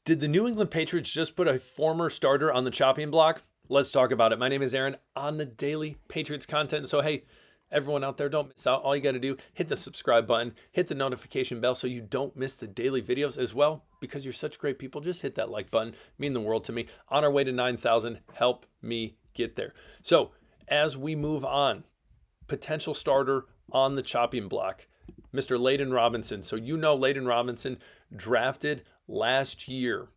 Did the New England Patriots just put a former starter on the chopping block? Let's talk about it. My name is Aaron on the daily Patriots content. So, hey, everyone out there, don't miss out. All you got to do, hit the subscribe button, hit the notification bell so you don't miss the daily videos as well. Because you're such great people, just hit that like button. Mean the world to me. On our way to 9,000, help me get there. So, as we move on, potential starter on the chopping block, Mr. Leen Robinson. So you know Leen Robinson drafted last year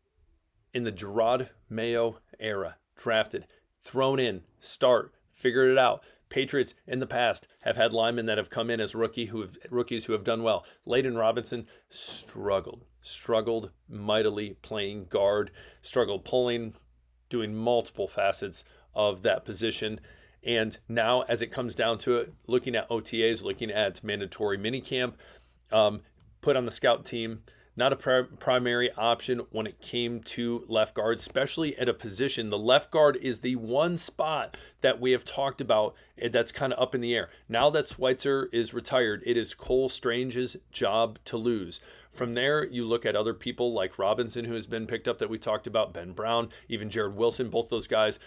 in the Gerard Mayo era. Drafted, thrown in, start, figured it out. Patriots in the past have had linemen that have come in as rookies who have done well. Leen Robinson struggled mightily playing guard, struggled pulling, doing multiple facets of that position. And now, as it comes down to it, looking at OTAs, looking at mandatory minicamp, put on the scout team, not a primary option when it came to left guard, especially at a position. The left guard is the one spot that we have talked about that's kind of up in the air. Now that Schweitzer is retired, it is Cole Strange's job to lose. From there, you look at other people like Robinson, who has been picked up that we talked about, Ben Brown, even Jared Wilson, both those guys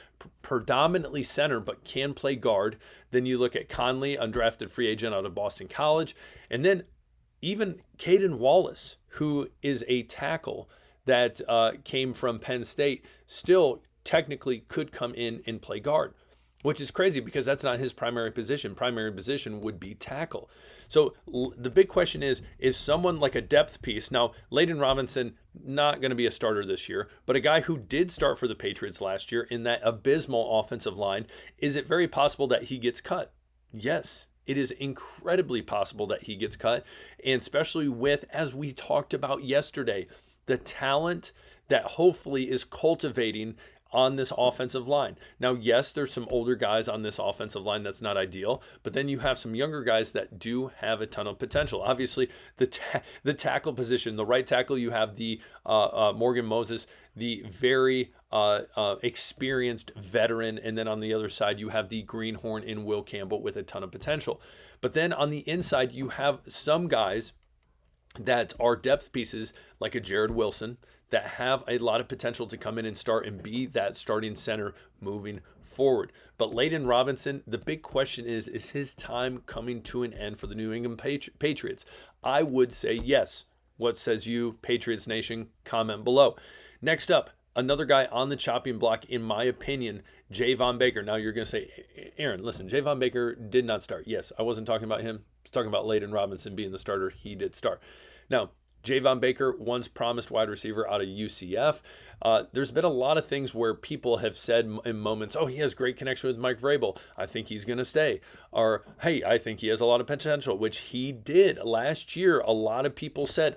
predominantly center, but can play guard. Then you look at Conley, undrafted free agent out of Boston College. And then even Caden Wallace, who is a tackle that came from Penn State, still technically could come in and play guard, which is crazy because that's not his primary position. Primary position would be tackle. So the big question is someone like a depth piece. Now, Leen Robinson, not going to be a starter this year, but a guy who did start for the Patriots last year in that abysmal offensive line, is it very possible that he gets cut? Yes. It is incredibly possible that he gets cut, and especially with, as we talked about yesterday, the talent that hopefully is cultivating on this offensive line. Now, yes, there's some older guys on this offensive line that's not ideal, but then you have some younger guys that do have a ton of potential. Obviously, the tackle position, the right tackle, you have the Morgan Moses, the very experienced veteran, and then on the other side, you have the greenhorn in Will Campbell with a ton of potential. But then on the inside, you have some guys that are depth pieces like a Jared Wilson that have a lot of potential to come in and start and be that starting center moving forward. But Leen Robinson, the big question is his time coming to an end for the New England Patriots? I would say yes. What says you, Patriots Nation? Comment below. Next up, another guy on the chopping block, in my opinion, Javon Baker. Now you're going to say, Aaron, listen, Javon Baker did not start. Yes, I wasn't talking about him. I was talking about Leen Robinson being the starter. He did start. Now, Javon Baker, once promised wide receiver out of UCF. There's been a lot of things where people have said in moments, oh, he has great connection with Mike Vrabel. I think he's going to stay. Or, hey, I think he has a lot of potential, which he did. Last year, a lot of people said,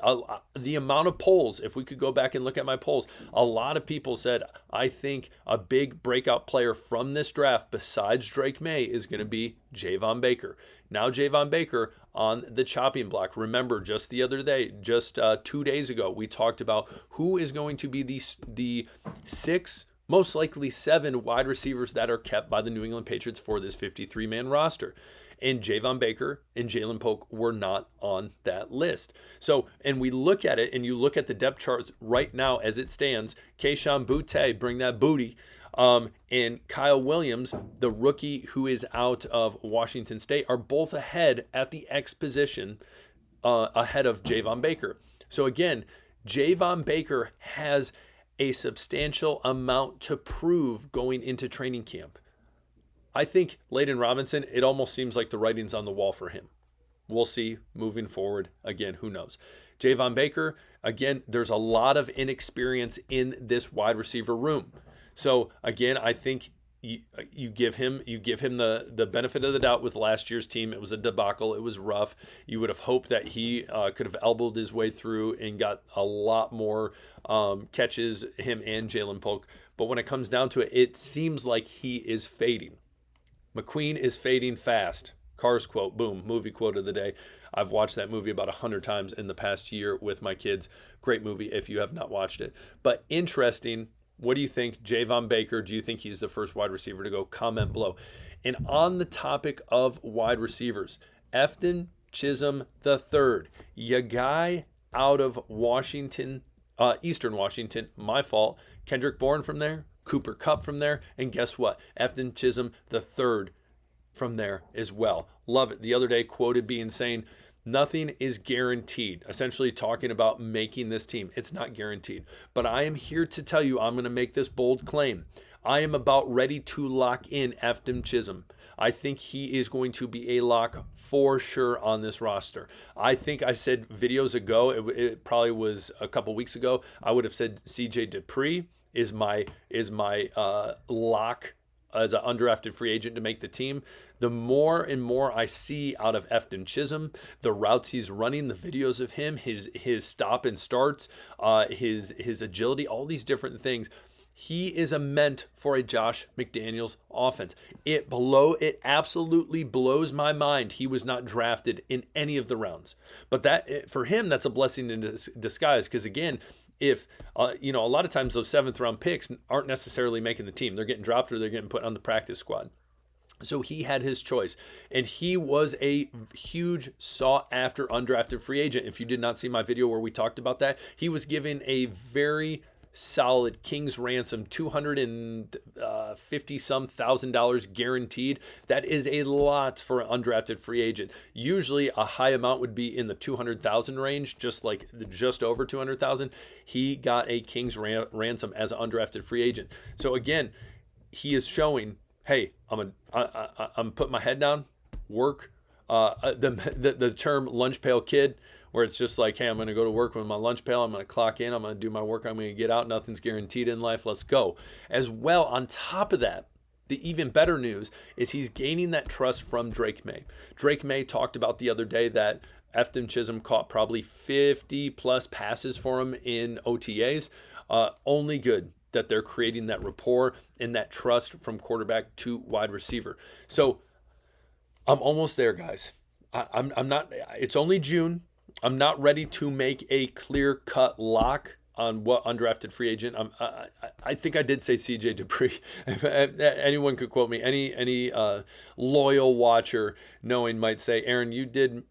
the amount of polls, if we could go back and look at my polls, a lot of people said, I think a big breakout player from this draft besides Drake May is going to be Javon Baker. Now Javon Baker on the chopping block. Remember, just the other day, just 2 days ago, we talked about who is going to be the 6, most likely 7 wide receivers that are kept by the New England Patriots for this 53-man roster. And Javon Baker and Jalen Polk were not on that list. So, and we look at it, and you look at the depth chart right now as it stands, Kayshon Boutte, bring that booty, and Kyle Williams, the rookie who is out of Washington State, are both ahead at the X position, ahead of Javon Baker. So again, Javon Baker has a substantial amount to prove going into training camp. I think Leen Robinson, it almost seems like the writing's on the wall for him. We'll see moving forward. Again, who knows? Javon Baker, again, there's a lot of inexperience in this wide receiver room. So again, I think you give him the benefit of the doubt with last year's team. It was a debacle. It was rough. You would have hoped that he could have elbowed his way through and got a lot more catches, him and Jalen Polk. But when it comes down to it, it seems like he is fading. McQueen is fading fast. Cars quote, boom, movie quote of the day. I've watched that movie about 100 times in the past year with my kids. Great movie if you have not watched it. But interesting. What do you think? Javon Baker, do you think he's the first wide receiver to go? Comment below. And on the topic of wide receivers, Effton Chisum III, your guy out of Washington Eastern Washington, my fault. Kendrick Bourne from there, Cooper Kupp from there, and guess what? Effton Chisum the third from there as well. Love it. The other day, quoted being saying, nothing is guaranteed, essentially talking about making this team. It's not guaranteed. But I am here to tell you, I'm going to make this bold claim. I am about ready to lock in Effton Chisum. I think he is going to be a lock for sure on this roster. I think I said videos ago, it probably was a couple weeks ago, I would have said CJ Dupree is my lock as an undrafted free agent to make the team. The more and more I see out of Effton Chisum, the routes he's running, the videos of him, his stop and starts, his agility, all these different things. He is meant for a Josh McDaniels offense. It absolutely blows my mind he was not drafted in any of the rounds. But that, for him, that's a blessing in disguise, because again, if a lot of times those 7th round picks aren't necessarily making the team. They're getting dropped or they're getting put on the practice squad. So he had his choice, and he was a huge sought after undrafted free agent. If you did not see my video where we talked about that, he was given a very solid king's ransom, $250,000 guaranteed. That is a lot for an undrafted free agent. Usually a high amount would be in the 200,000 range, just over 200,000. He got a king's ransom as an undrafted free agent. So again, he is showing, hey, I'm putting my head down, work. The term lunch pail kid, where it's just like, hey, I'm going to go to work with my lunch pail. I'm going to clock in. I'm going to do my work. I'm going to get out. Nothing's guaranteed in life. Let's go. As well, on top of that, the even better news is he's gaining that trust from Drake May. Drake May talked about the other day that Effton Chisum caught probably 50 plus passes for him in OTAs. Only good that they're creating that rapport and that trust from quarterback to wide receiver. So I'm almost there, guys. I'm not, it's only June. I'm not ready to make a clear-cut lock on what undrafted free agent. I think I did say CJ Dupree. Anyone could quote me. Any loyal watcher knowing might say, Aaron, you did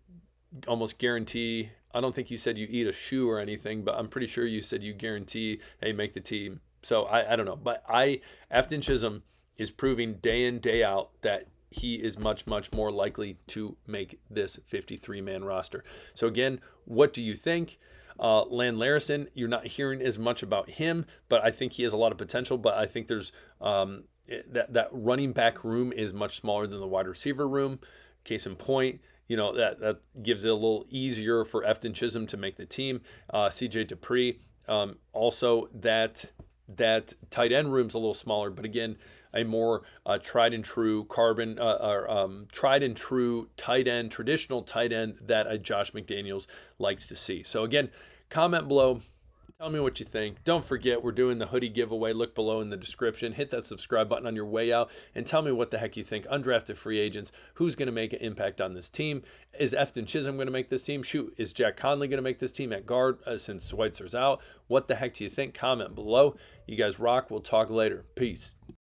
almost guarantee. I don't think you said you eat a shoe or anything, but I'm pretty sure you said you guarantee, hey, make the team. So I don't know. But Effton Chisum is proving day in, day out that he is much, much more likely to make this 53-man roster. So again, what do you think? Leen Robinson, you're not hearing as much about him, but I think he has a lot of potential. But I think there's that running back room is much smaller than the wide receiver room. Case in point, that gives it a little easier for Effton Chisum to make the team. CJ Dupree, also that tight end room's a little smaller, but again, a more tried and true tight end, traditional tight end that a Josh McDaniels likes to see. So again, comment below. Tell me what you think. Don't forget, we're doing the hoodie giveaway. Look below in the description. Hit that subscribe button on your way out and tell me what the heck you think. Undrafted free agents, who's going to make an impact on this team? Is Effton Chisum going to make this team? Shoot, is Jack Conley going to make this team at guard since Schweitzer's out? What the heck do you think? Comment below. You guys rock. We'll talk later. Peace.